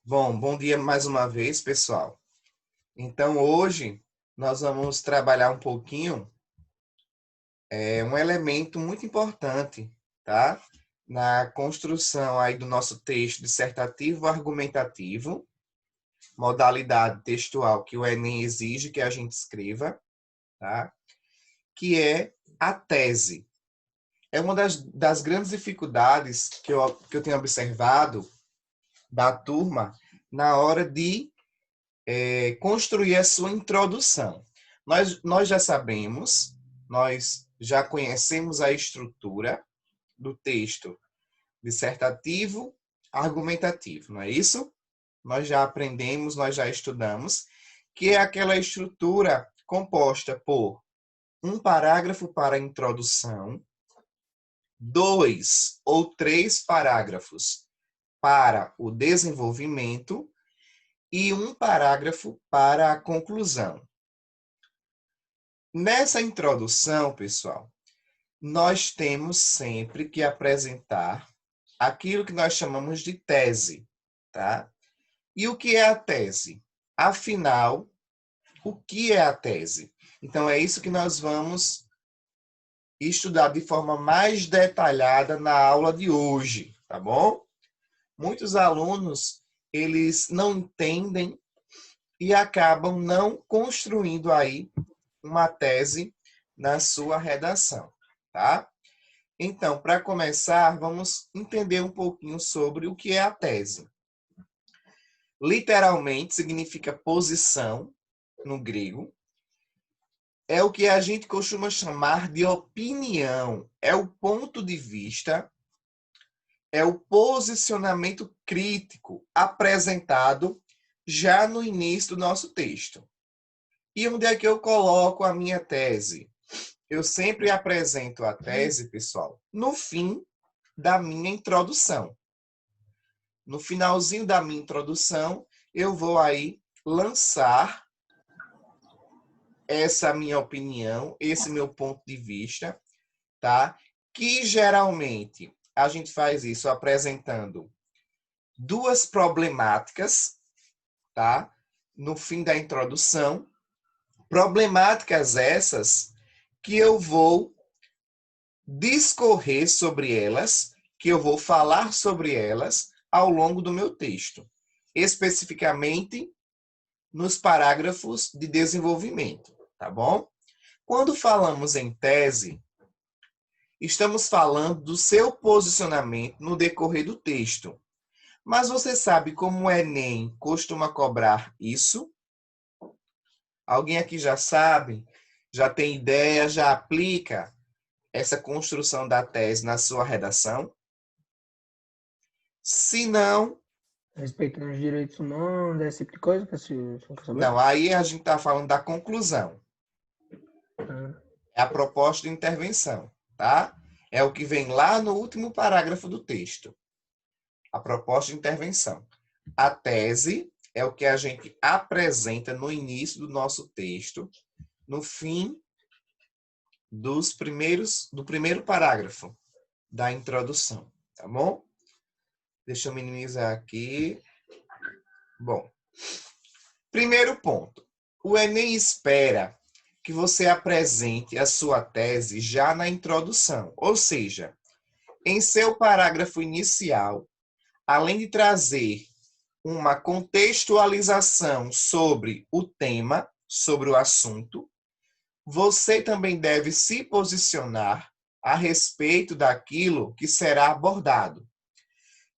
Bom dia mais uma vez, pessoal. Então, hoje nós vamos trabalhar um pouquinho um elemento muito importante, tá? Na construção aí do nosso texto dissertativo argumentativo, modalidade textual que o Enem exige que a gente escreva, tá? Que é a tese. É uma das grandes dificuldades que eu tenho observado da turma na hora de construir a sua introdução. Nós já sabemos, nós já conhecemos a estrutura do texto dissertativo, argumentativo, não é isso? Nós já aprendemos, nós já estudamos, que é aquela estrutura composta por um parágrafo para a introdução, 2 ou 3 parágrafos para o desenvolvimento e um parágrafo para a conclusão. Nessa introdução, pessoal, nós temos sempre que apresentar aquilo que nós chamamos de tese, tá? E o que é a tese? Afinal, o que é a tese? Então, é isso que nós vamos estudar de forma mais detalhada na aula de hoje, tá bom? Muitos alunos, eles não entendem e acabam não construindo aí uma tese na sua redação, tá? Então, para começar, vamos entender um pouquinho sobre o que é a tese. Literalmente significa posição no grego. É o que a gente costuma chamar de opinião. É o ponto de vista, é o posicionamento crítico apresentado já no início do nosso texto. E onde é que eu coloco a minha tese? Eu sempre apresento a tese, pessoal, no fim da minha introdução. No finalzinho da minha introdução, eu vou aí lançar essa minha opinião, esse meu ponto de vista, tá? Que geralmente a gente faz isso apresentando 2 problemáticas, tá? No fim da introdução, problemáticas essas que eu vou discorrer sobre elas, que eu vou falar sobre elas ao longo do meu texto, especificamente nos parágrafos de desenvolvimento, tá bom? Quando falamos em tese, estamos falando do seu posicionamento no decorrer do texto. Mas você sabe como o Enem costuma cobrar isso? Alguém aqui já sabe? Já tem ideia? Já aplica essa construção da tese na sua redação? Se não, Respeitando os direitos humanos, esse tipo de coisa, que você quer saber? não, aí a gente está falando da conclusão. Ah, É a proposta de intervenção, tá? É o que vem lá no último parágrafo do texto. A proposta de intervenção. A tese é o que a gente apresenta no início do nosso texto, no fim do primeiro parágrafo da introdução, tá bom? Deixa eu minimizar aqui. Bom, primeiro ponto. O Enem espera que você apresente a sua tese já na introdução, ou seja, em seu parágrafo inicial, além de trazer uma contextualização sobre o tema, sobre o assunto, você também deve se posicionar a respeito daquilo que será abordado.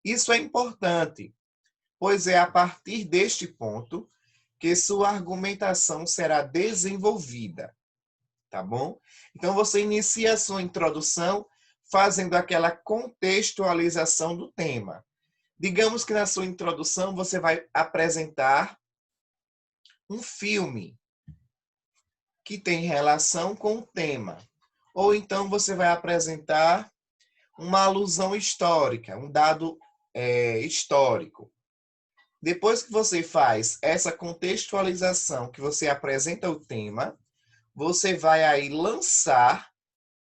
Isso é importante, pois é a partir deste ponto que sua argumentação será desenvolvida, tá bom? Então você inicia a sua introdução fazendo aquela contextualização do tema. Digamos que na sua introdução você vai apresentar um filme que tem relação com o tema. Ou então você vai apresentar uma alusão histórica, um dado histórico. Depois que você faz essa contextualização, que você apresenta o tema, você vai aí lançar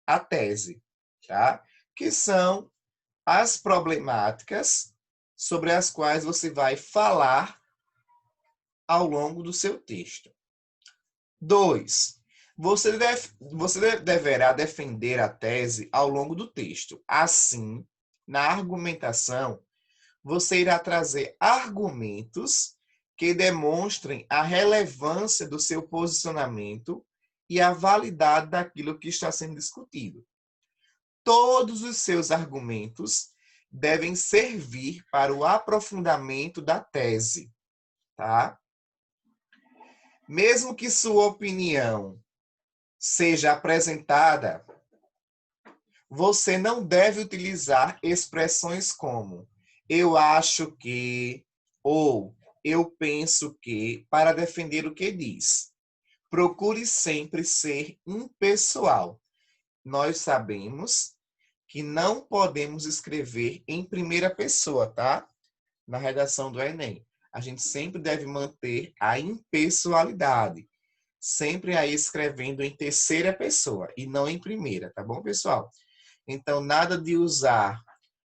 a tese, tá? Que são as problemáticas sobre as quais você vai falar ao longo do seu texto. 2. Você deverá defender a tese ao longo do texto. Assim, na argumentação, você irá trazer argumentos que demonstrem a relevância do seu posicionamento e a validade daquilo que está sendo discutido. Todos os seus argumentos devem servir para o aprofundamento da tese, tá? Mesmo que sua opinião seja apresentada, você não deve utilizar expressões como eu acho que ou eu penso que para defender o que diz. Procure sempre ser impessoal. Nós sabemos que não podemos escrever em primeira pessoa, tá? Na redação do Enem. A gente sempre deve manter a impessoalidade. Sempre aí escrevendo em terceira pessoa e não em primeira, tá bom, pessoal? Então, nada de usar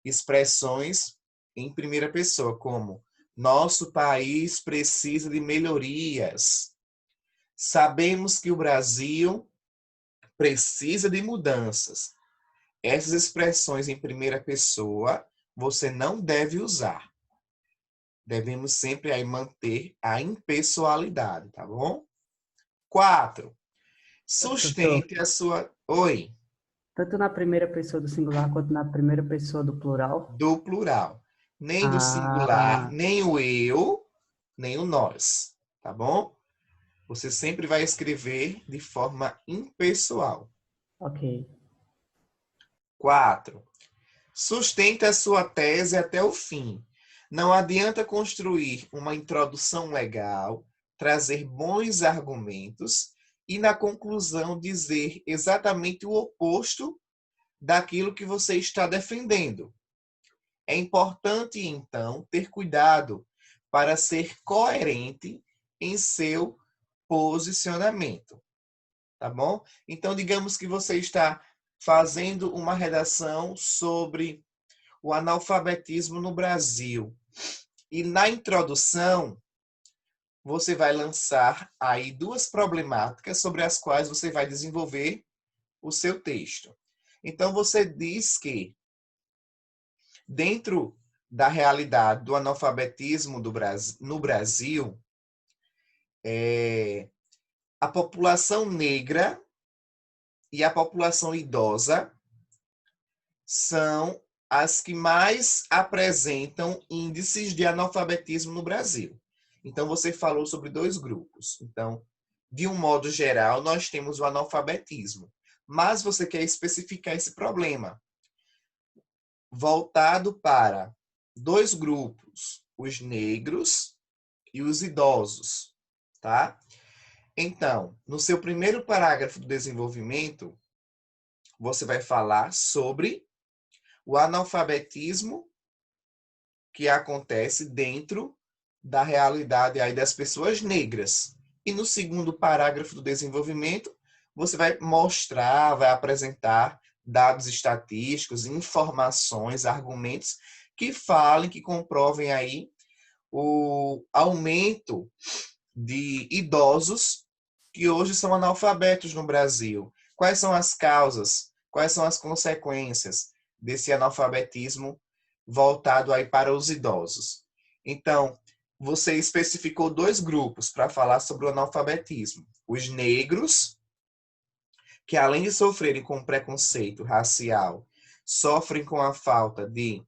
expressões em primeira pessoa, como nosso país precisa de melhorias. Sabemos que o Brasil precisa de mudanças. Essas expressões em primeira pessoa você não deve usar. Devemos sempre aí manter a impessoalidade, tá bom? 4. Professor, Sustente a sua... Oi. tanto na primeira pessoa do singular quanto na primeira pessoa do plural? Do plural. Nem do singular, Ah, nem o eu, nem o nós, tá bom? Você sempre vai escrever de forma impessoal. ok. 4. Sustente a sua tese até o fim. Não adianta construir uma introdução legal, trazer bons argumentos e, na conclusão, dizer exatamente o oposto daquilo que você está defendendo. É importante, então, ter cuidado para ser coerente em seu posicionamento, tá bom? Então, digamos que você está fazendo uma redação sobre o analfabetismo no Brasil. E na introdução, você vai lançar aí duas problemáticas sobre as quais você vai desenvolver o seu texto. Então, você diz que dentro da realidade do analfabetismo no Brasil, a população negra e a população idosa são as que mais apresentam índices de analfabetismo no Brasil. Então, você falou sobre dois grupos. Então, de um modo geral, nós temos o analfabetismo. Mas você quer especificar esse problema, voltado para dois grupos, os negros e os idosos, tá? Então, no seu primeiro parágrafo do desenvolvimento, você vai falar sobre o analfabetismo que acontece dentro da realidade aí das pessoas negras. E no segundo parágrafo do desenvolvimento, você vai mostrar, vai apresentar dados estatísticos, informações, argumentos que falem, que comprovem aí o aumento de idosos que hoje são analfabetos no Brasil. Quais são as causas? Quais são as consequências desse analfabetismo voltado aí para os idosos? Então, você especificou dois grupos para falar sobre o analfabetismo. Os negros, que além de sofrerem com preconceito racial, sofrem com a falta de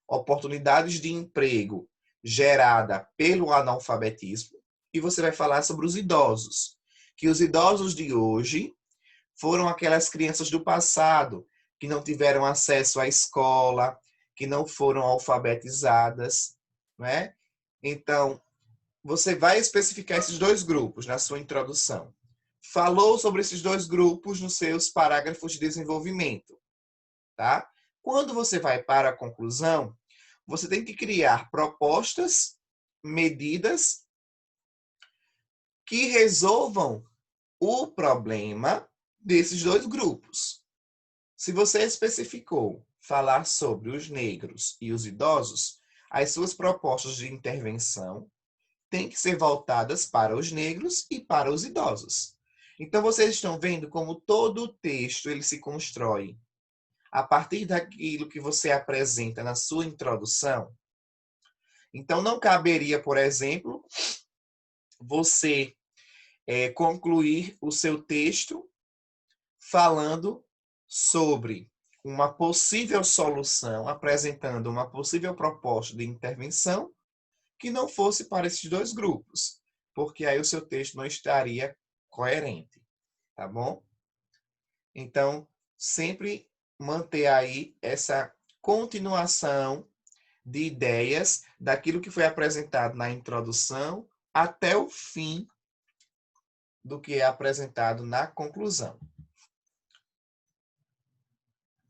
oportunidades de emprego gerada pelo analfabetismo. E você vai falar sobre os idosos, que os idosos de hoje foram aquelas crianças do passado que não tiveram acesso à escola, que não foram alfabetizadas, né? Então, você vai especificar esses dois grupos na sua introdução. Falou sobre esses dois grupos nos seus parágrafos de desenvolvimento, tá? Quando você vai para a conclusão, você tem que criar propostas, medidas que resolvam o problema desses dois grupos. Se você especificou falar sobre os negros e os idosos, as suas propostas de intervenção têm que ser voltadas para os negros e para os idosos. Então, vocês estão vendo como todo o texto ele se constrói a partir daquilo que você apresenta na sua introdução. Então, não caberia, por exemplo, você concluir o seu texto falando sobre uma possível solução, apresentando uma possível proposta de intervenção que não fosse para esses dois grupos, porque aí o seu texto não estaria coerente, tá bom? Então, sempre manter aí essa continuação de ideias daquilo que foi apresentado na introdução até o fim do que é apresentado na conclusão.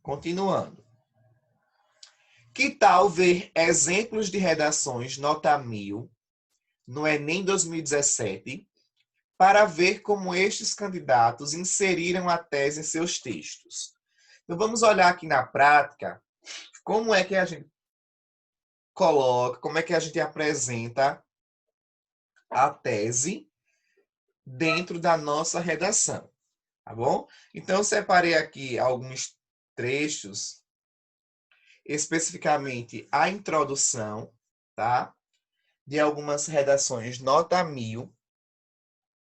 Continuando. Que tal ver exemplos de redações nota 1000 no Enem 2017 para ver como estes candidatos inseriram a tese em seus textos? Então, vamos olhar aqui na prática como é que a gente coloca, como é que a gente apresenta a tese dentro da nossa redação, tá bom? Então, eu separei aqui alguns trechos, especificamente a introdução, tá? De algumas redações nota 1000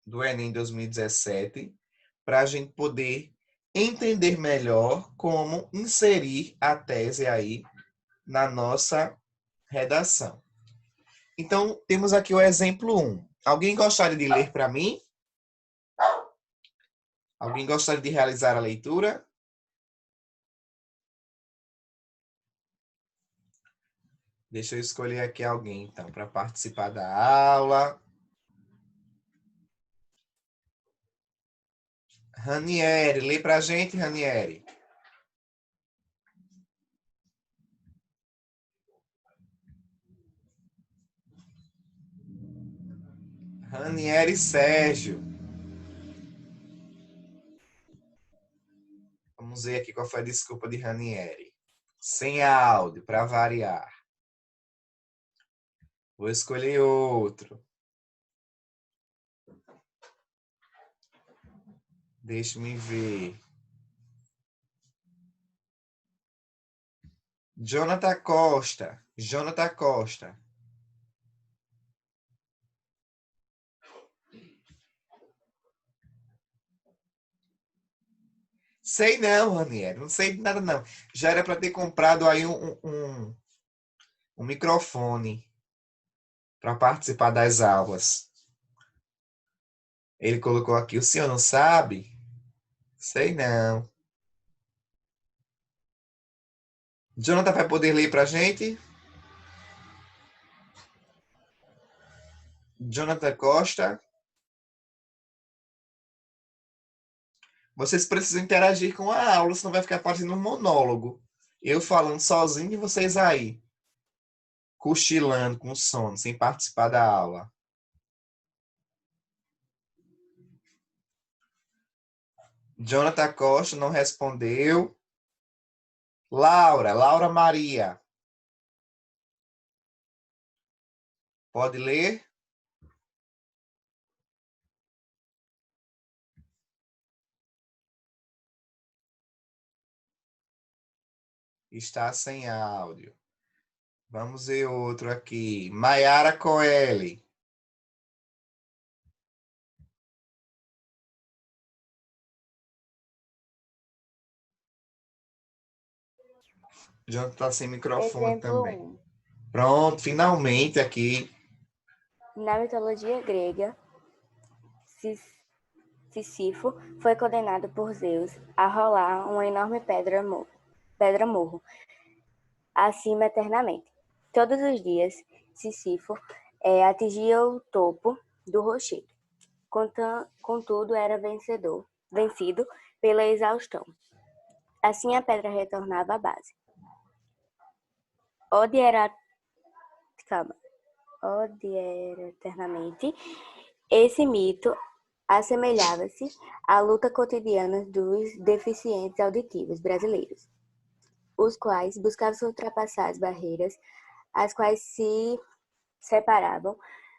do Enem 2017, para a gente poder entender melhor como inserir a tese aí na nossa redação. Então, temos aqui o exemplo 1. Alguém gostaria de ler para mim? Alguém gostaria de realizar a leitura? Deixa eu escolher aqui alguém, então, para participar da aula. Ranieri, lê para a gente, Ranieri. Ranieri Sérgio. Vamos ver aqui qual foi a desculpa de Ranieri. Sem áudio, para variar. Vou escolher outro. Deixa-me ver. Jonathan Costa. Jonathan Costa. Sei não, Ranieri. Não sei de nada, não. Já era para ter comprado aí um microfone para participar das aulas. Ele colocou aqui, o senhor não sabe? Sei não. Jonathan vai poder ler para a gente? Jonathan Costa. Vocês precisam interagir com a aula, senão vai ficar parecendo um monólogo. Eu falando sozinho e vocês aí, cochilando com sono, sem participar da aula. Jonathan Costa não respondeu. Laura Maria. Pode ler? Está sem áudio. Vamos ver outro aqui. Maiara Coelho. Jonathan está sem microfone Exemplo também. 1. Pronto, finalmente aqui. Na mitologia grega, Sísifo foi condenado por Zeus a rolar uma enorme pedra-morro, acima eternamente. Todos os dias, Sísifo atingia o topo do rochedo. Contudo, era vencido pela exaustão. Assim, a pedra retornava à base. Ode era eternamente. Esse mito assemelhava-se à luta cotidiana dos deficientes auditivos brasileiros, os quais buscavam ultrapassar as barreiras as quais se separavam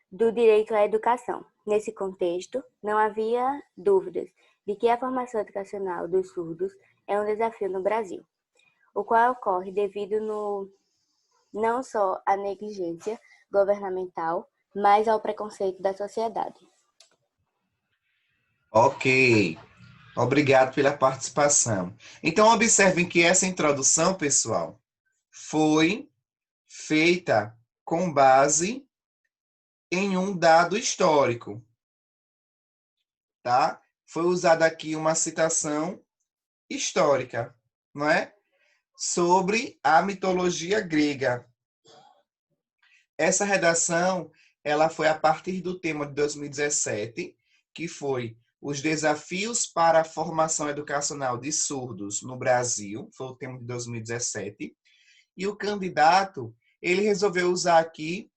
do direito à educação. Nesse contexto, não havia dúvidas de que a formação educacional dos surdos é um desafio no Brasil, o qual ocorre devido não só à negligência governamental, mas ao preconceito da sociedade. Ok. Obrigado pela participação. Então, observem que essa introdução, pessoal, foi feita com base em um dado histórico, tá? Foi usada aqui uma citação histórica, não é? Sobre a mitologia grega. Essa redação, ela foi a partir do tema de 2017, que foi os desafios para a formação educacional de surdos no Brasil, foi o tema de 2017, e o candidato, ele resolveu usar aqui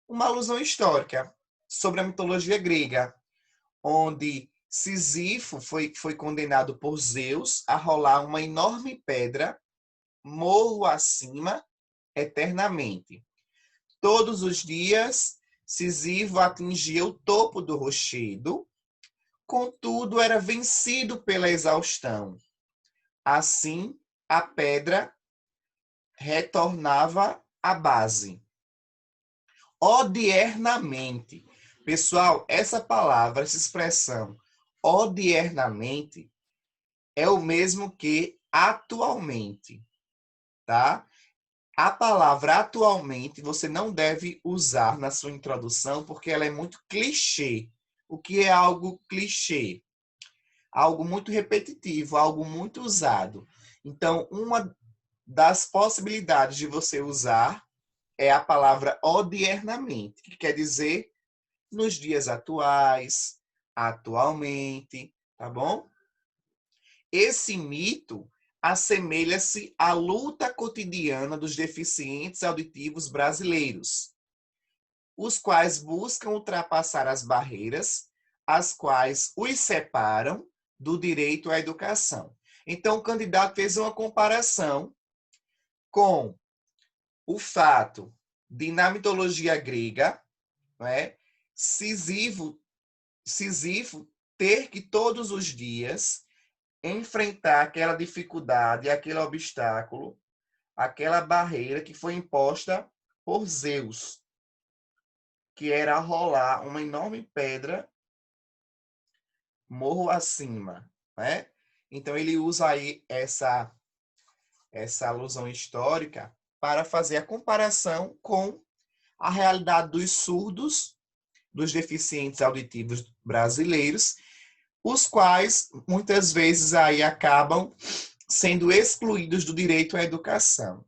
uma alusão histórica sobre a mitologia grega, onde Sísifo foi condenado por Zeus a rolar uma enorme pedra morro acima eternamente. Todos os dias, Sísifo atingia o topo do rochedo, contudo era vencido pela exaustão. Assim, a pedra retornava à base. Odiernamente. Pessoal, essa palavra, essa expressão, odiernamente, é o mesmo que atualmente, tá? A palavra atualmente você não deve usar na sua introdução porque ela é muito clichê. O que é algo clichê? Algo muito repetitivo, algo muito usado. Então, uma das possibilidades de você usar é a palavra odiernamente, que quer dizer nos dias atuais, atualmente, tá bom? Esse mito assemelha-se à luta cotidiana dos deficientes auditivos brasileiros, os quais buscam ultrapassar as barreiras, as quais os separam do direito à educação. Então, o candidato fez uma comparação com o fato de, na mitologia grega, não é, Sísifo ter que todos os dias enfrentar aquela dificuldade, aquele obstáculo, aquela barreira que foi imposta por Zeus, que era rolar uma enorme pedra morro acima, né? Então ele usa aí essa alusão histórica para fazer a comparação com a realidade dos surdos, dos deficientes auditivos brasileiros, os quais muitas vezes aí acabam sendo excluídos do direito à educação.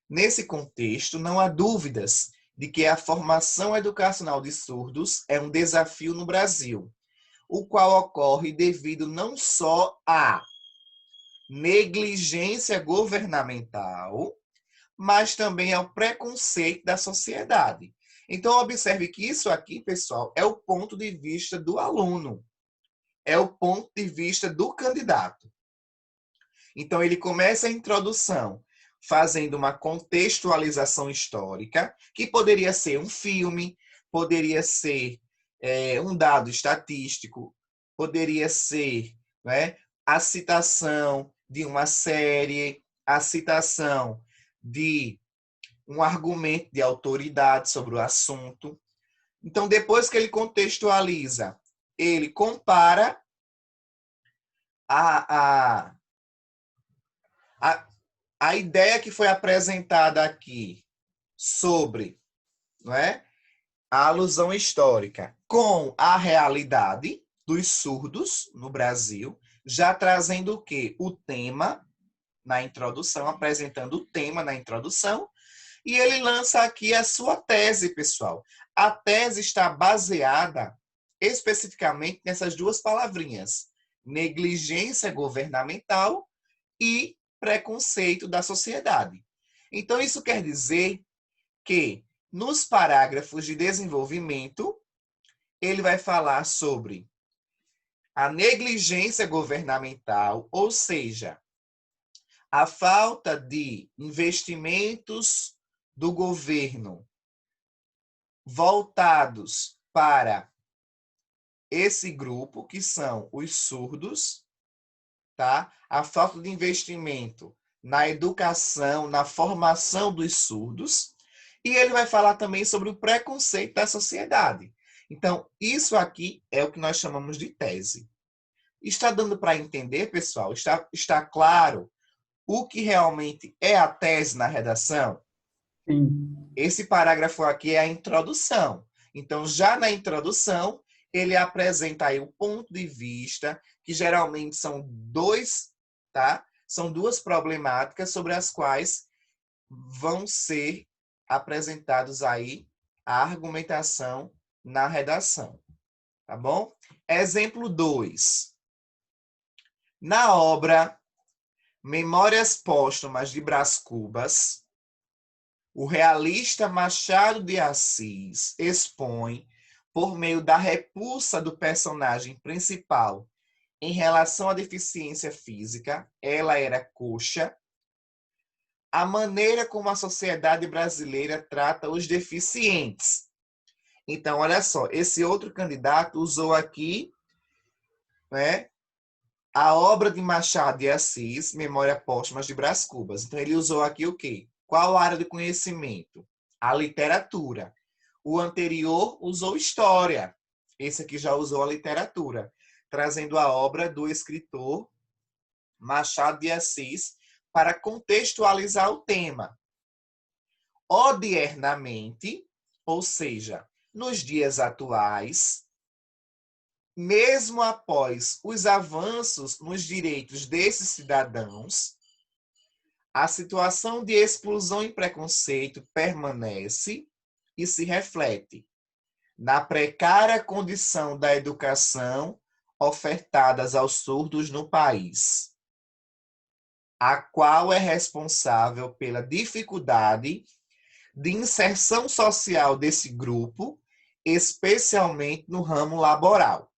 Nesse contexto, não há dúvidas de que a formação educacional de surdos é um desafio no Brasil, o qual ocorre devido não só à negligência governamental, mas também ao preconceito da sociedade. Então, observe que isso aqui, pessoal, é o ponto de vista do aluno, é o ponto de vista do candidato. Então, ele começa a introdução fazendo uma contextualização histórica, que poderia ser um filme, poderia ser um dado estatístico, poderia ser, né, a citação de uma série, a citação de um argumento de autoridade sobre o assunto. Então, depois que ele contextualiza, ele compara a ideia que foi apresentada aqui sobre, não é, a alusão histórica com a realidade dos surdos no Brasil, já trazendo o quê? O tema na introdução, apresentando o tema na introdução, e ele lança aqui a sua tese, pessoal. A tese está baseada especificamente nessas duas palavrinhas: negligência governamental e preconceito da sociedade. Então, isso quer dizer que, nos parágrafos de desenvolvimento, ele vai falar sobre a negligência governamental, ou seja, a falta de investimentos do governo voltados para esse grupo, que são os surdos, tá? A falta de investimento na educação, na formação dos surdos, e ele vai falar também sobre o preconceito da sociedade. Então, isso aqui é o que nós chamamos de tese. Está dando para entender, pessoal? Está claro o que realmente é a tese na redação? Sim. Esse parágrafo aqui é a introdução. Então, já na introdução, ele apresenta aí o ponto de vista, que geralmente são dois, tá? São duas problemáticas sobre as quais vão ser apresentados aí a argumentação na redação, tá bom? Exemplo 2. Na obra Memórias Póstumas de Brás Cubas, o realista Machado de Assis expõe, por meio da repulsa do personagem principal em relação à deficiência física, ela era coxa, a maneira como a sociedade brasileira trata os deficientes. Então, olha só, esse outro candidato usou aqui, né, a obra de Machado de Assis, Memória Póstumas de Brás Cubas. Então, ele usou aqui o quê? Qual área de conhecimento? A literatura. O anterior usou história. Esse aqui já usou a literatura, trazendo a obra do escritor Machado de Assis para contextualizar o tema. Odiernamente, ou seja, nos dias atuais, mesmo após os avanços nos direitos desses cidadãos, a situação de exclusão e preconceito permanece e se reflete na precária condição da educação ofertadas aos surdos no país, a qual é responsável pela dificuldade de inserção social desse grupo, especialmente no ramo laboral.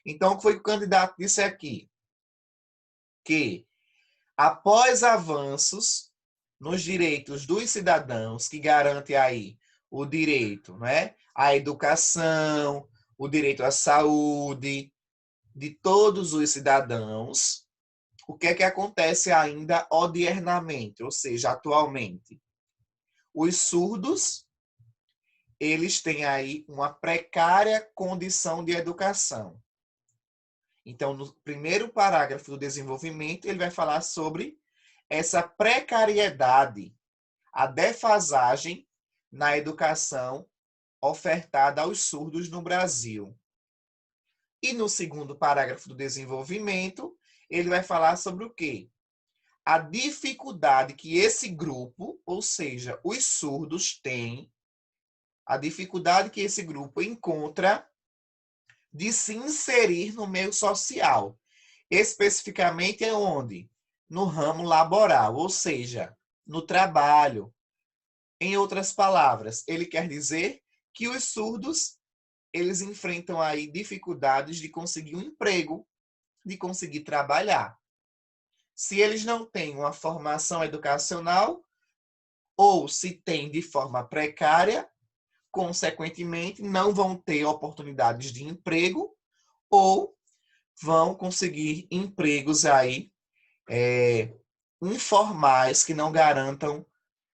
Então, o que foi que o candidato disse aqui? Que, após avanços nos direitos dos cidadãos, que garante aí o direito, né, à educação, o direito à saúde de todos os cidadãos, o que é que acontece ainda odiernamente, ou seja, atualmente? Os surdos, eles têm aí uma precária condição de educação. Então, no primeiro parágrafo do desenvolvimento, ele vai falar sobre essa precariedade, a defasagem na educação ofertada aos surdos no Brasil. E no segundo parágrafo do desenvolvimento, ele vai falar sobre o quê? A dificuldade que esse grupo, ou seja, os surdos, têm, a dificuldade que esse grupo encontra de se inserir no meio social. Especificamente é onde? No ramo laboral, ou seja, no trabalho. Em outras palavras, ele quer dizer que os surdos, eles enfrentam aí dificuldades de conseguir um emprego, de conseguir trabalhar. Se eles não têm uma formação educacional, ou se têm de forma precária, consequentemente, não vão ter oportunidades de emprego ou vão conseguir empregos aí informais que não garantam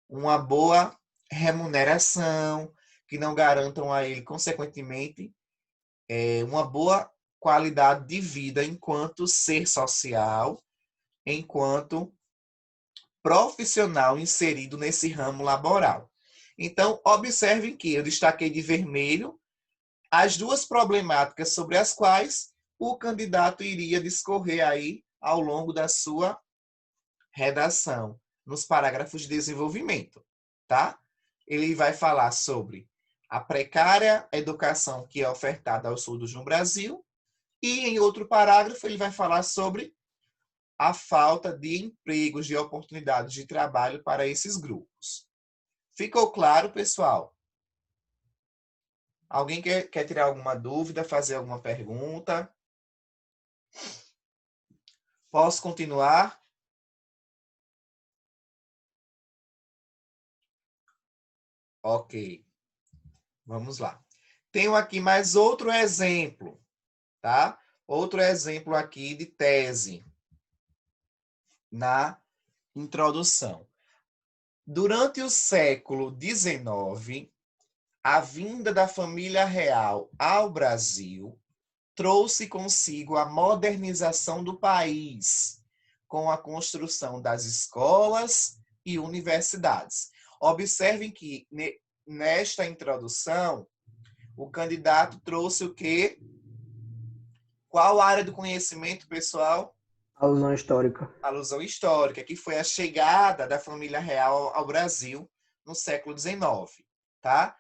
uma boa remuneração, que não garantam a ele, consequentemente, uma boa qualidade de vida enquanto ser social, enquanto profissional inserido nesse ramo laboral. Então, observem que eu destaquei de vermelho as duas problemáticas sobre as quais o candidato iria discorrer aí ao longo da sua redação, nos parágrafos de desenvolvimento, tá? Ele vai falar sobre a precária educação que é ofertada aos surdos no Brasil e, em outro parágrafo, ele vai falar sobre a falta de empregos, de oportunidades de trabalho para esses grupos. Ficou claro, pessoal? Alguém quer tirar alguma dúvida, fazer alguma pergunta? Posso continuar? Ok. Vamos lá. Tenho aqui mais outro exemplo, tá? Outro exemplo aqui de tese na introdução. Durante o século XIX, a vinda da família real ao Brasil trouxe consigo a modernização do país, com a construção das escolas e universidades. Observem que nesta introdução, o candidato trouxe o quê? Qual área do conhecimento, pessoal? Alusão histórica. Alusão histórica, que foi a chegada da família real ao Brasil no século XIX, tá?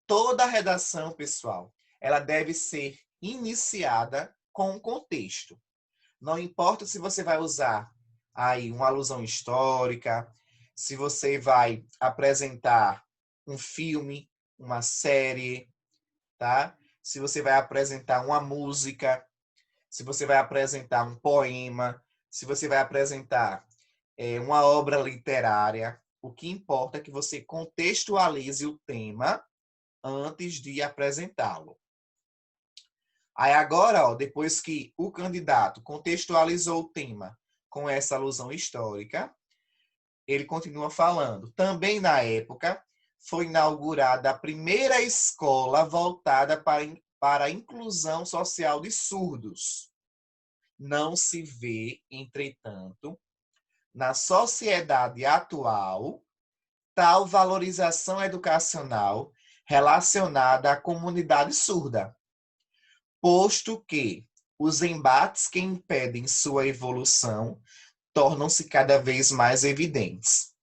Toda a redação, pessoal, ela deve ser iniciada com um contexto. Não importa se você vai usar aí uma alusão histórica, se você vai apresentar um filme, uma série, tá? Se você vai apresentar uma música, se você vai apresentar um poema, se você vai apresentar uma obra literária, o que importa é que você contextualize o tema antes de apresentá-lo. Aí agora, ó, depois que o candidato contextualizou o tema com essa alusão histórica, ele continua falando. Também na época foi inaugurada a primeira escola voltada para a inclusão social de surdos. Não se vê, entretanto, na sociedade atual, tal valorização educacional relacionada à comunidade surda, posto que os embates que impedem sua evolução tornam-se cada vez mais evidentes.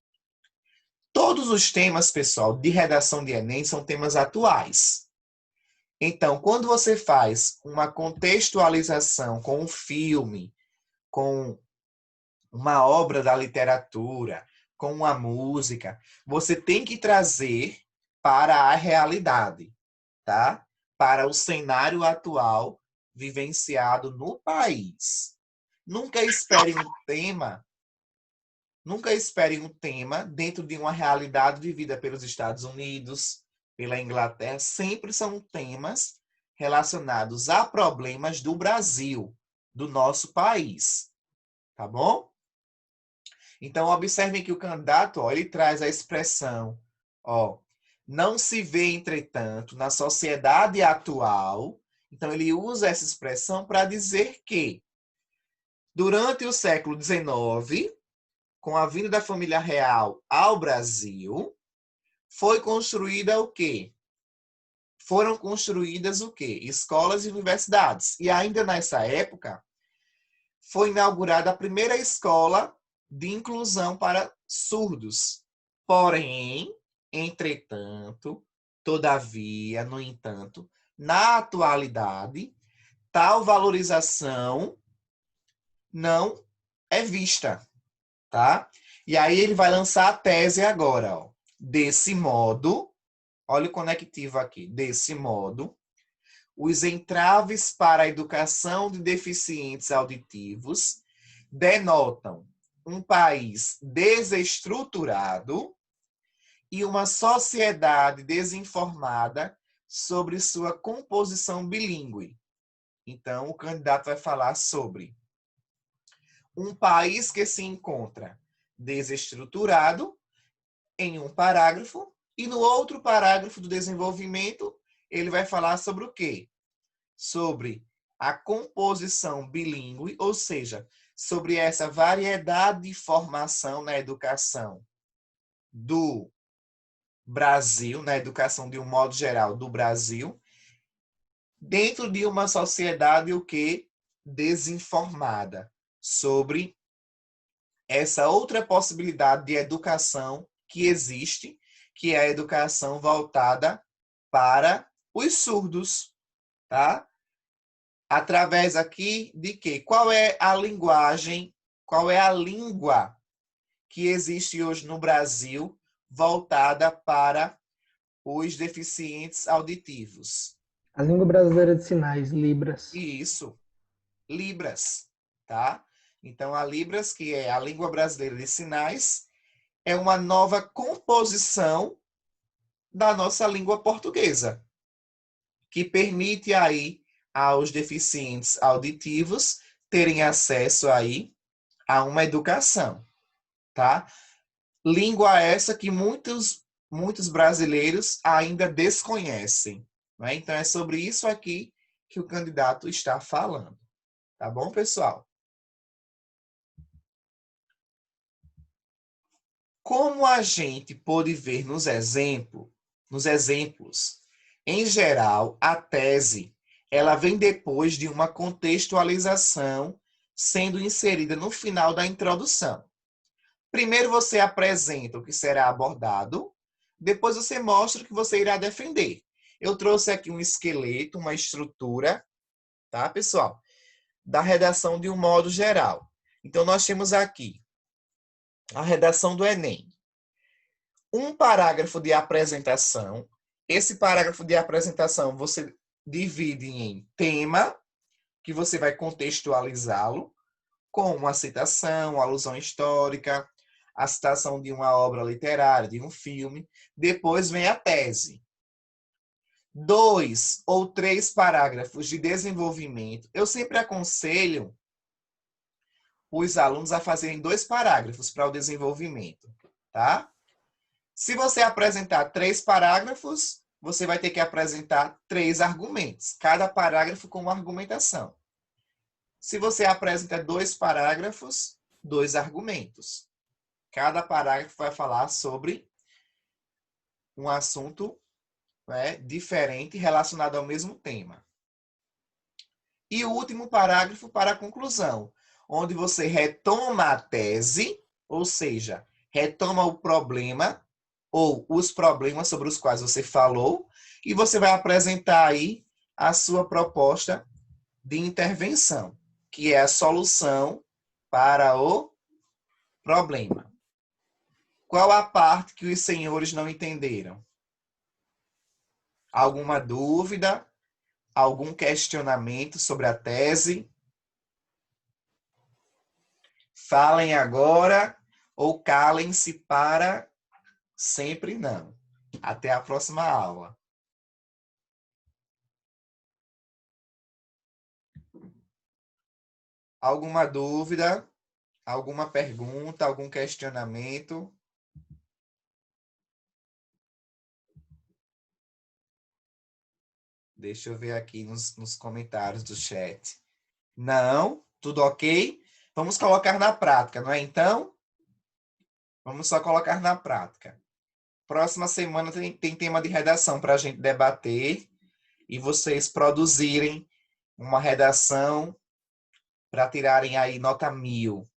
Todos os temas, pessoal, de redação de Enem são temas atuais. Então, quando você faz uma contextualização com um filme, com uma obra da literatura, com uma música, você tem que trazer para a realidade, tá? Para o cenário atual vivenciado no país. Nunca espere um tema dentro de uma realidade vivida pelos Estados Unidos, pela Inglaterra. Sempre são temas relacionados a problemas do Brasil, do nosso país. Tá bom? Então, observem que o candidato, ó, ele traz a expressão, ó, não se vê, entretanto, na sociedade atual. Então, ele usa essa expressão para dizer que, durante o século XIX, com a vinda da família real ao Brasil, foi construída o quê? Foram construídas o quê? Escolas e universidades. E ainda nessa época, foi inaugurada a primeira escola de inclusão para surdos. Porém, entretanto, todavia, no entanto, na atualidade, tal valorização não é vista, tá? E aí ele vai lançar a tese agora, ó. Desse modo, olha o conectivo aqui, desse modo, os entraves para a educação de deficientes auditivos denotam um país desestruturado e uma sociedade desinformada sobre sua composição bilíngue. Então, o candidato vai falar sobre um país que se encontra desestruturado em um parágrafo e no outro parágrafo do desenvolvimento ele vai falar sobre o quê? Sobre a composição bilíngue, ou seja, sobre essa variedade de formação na educação do Brasil, na educação de um modo geral do Brasil, dentro de uma sociedade o que desinformada sobre essa outra possibilidade de educação que existe, que é a educação voltada para os surdos, tá? Através aqui de quê? Qual é a linguagem, qual é a língua que existe hoje no Brasil voltada para os deficientes auditivos? A língua brasileira de sinais, Libras. Isso, Libras, tá? Então, a Libras, que é a língua brasileira de sinais, é uma nova composição da nossa língua portuguesa, que permite aí aos deficientes auditivos terem acesso aí a uma educação, tá? Língua essa que muitos brasileiros ainda desconhecem, né? Então é sobre isso aqui que o candidato está falando, tá bom, pessoal? Como a gente pôde ver nos exemplos, em geral, a tese, ela vem depois de uma contextualização sendo inserida no final da introdução. Primeiro você apresenta o que será abordado, depois você mostra o que você irá defender. Eu trouxe aqui um esqueleto, uma estrutura, tá, pessoal? Da redação de um modo geral. Então, nós temos aqui a redação do Enem. Um parágrafo de apresentação. Esse parágrafo de apresentação você divide em tema, que você vai contextualizá-lo, com uma citação, uma alusão histórica, a citação de uma obra literária, de um filme. Depois vem a tese. 2 ou 3 parágrafos de desenvolvimento. Eu sempre aconselho os alunos a fazerem 2 parágrafos para o desenvolvimento, tá? Se você apresentar 3 parágrafos, você vai ter que apresentar 3 argumentos, cada parágrafo com uma argumentação. Se você apresenta 2 parágrafos, 2 argumentos. Cada parágrafo vai falar sobre um assunto, né, diferente relacionado ao mesmo tema. E o último parágrafo para a conclusão, onde você retoma a tese, ou seja, retoma o problema ou os problemas sobre os quais você falou, e você vai apresentar aí a sua proposta de intervenção, que é a solução para o problema. Qual a parte que os senhores não entenderam? Alguma dúvida? Algum questionamento sobre a tese? Falem agora ou calem-se para sempre não. Até a próxima aula. Alguma dúvida? Alguma pergunta? Algum questionamento? Deixa eu ver aqui nos comentários do chat. Não? Tudo ok? Vamos colocar na prática, não é então? Vamos só colocar na prática. Próxima semana tem tema de redação para a gente debater e vocês produzirem uma redação para tirarem aí nota 1000.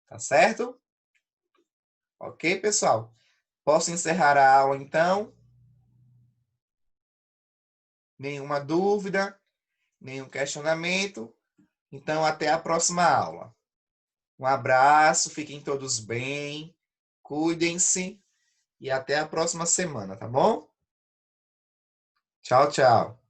Tá certo? Ok, pessoal? Posso encerrar a aula, então? Nenhuma dúvida? Nenhum questionamento? Então, até a próxima aula. Um abraço, fiquem todos bem, cuidem-se e até a próxima semana, tá bom? Tchau, tchau.